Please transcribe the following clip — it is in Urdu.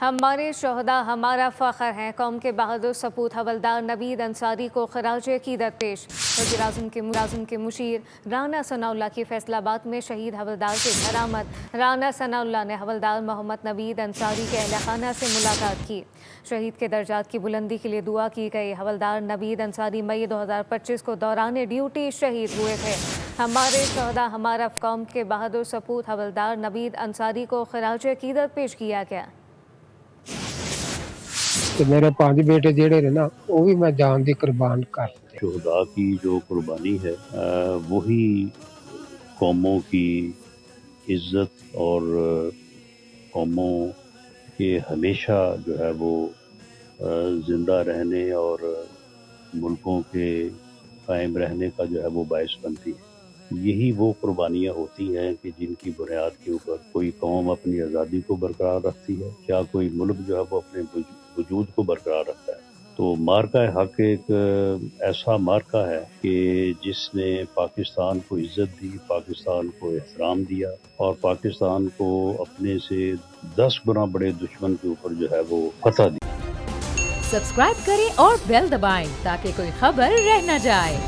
ہمارے شہداء ہمارا فخر ہیں، قوم کے بہادر سپوت حولدار نوید انصاری کو خراج عقیدت پیش۔ وزیر اعظم کے مشیر رانا ثناء اللہ کی فیصل آباد میں شہید حولدار کے گھر آمد۔ رانا ثناء اللہ نے حولدار محمد نوید انصاری کے اہل خانہ سے ملاقات کی۔ شہید کے درجات کی بلندی کے لیے دعا کی گئی۔ حولدار نوید انصاری مئی 2025 کو دوران ڈیوٹی شہید ہوئے تھے۔ ہمارے شہداء ہمارا قوم کے بہادر سپوت حولدار نوید انصاری کو خراج عقیدت پیش کیا گیا۔ کہ میرے 5 بیٹے جڑے رہے نا وہ بھی میں جان دی قربان کرتے۔ شہداء کی جو قربانی ہے وہی قوموں کی عزت اور قوموں کے ہمیشہ جو ہے وہ زندہ رہنے اور ملکوں کے قائم رہنے کا جو ہے وہ باعث بنتی ہے۔ یہی وہ قربانیاں ہوتی ہیں کہ جن کی بنیاد کے اوپر کوئی قوم اپنی آزادی کو برقرار رکھتی ہے یا کوئی ملک جو ہے وہ اپنے وجود کو برقرار رکھتا ہے۔ تو مارکہ حق ایک ایسا مارکہ ہے کہ جس نے پاکستان کو عزت دی، پاکستان کو احترام دیا اور پاکستان کو اپنے سے 10 گنا بڑے دشمن کے اوپر جو ہے وہ فتح دی۔ سبسکرائب کریں اور بیل دبائیں تاکہ کوئی خبر رہ نہ جائے۔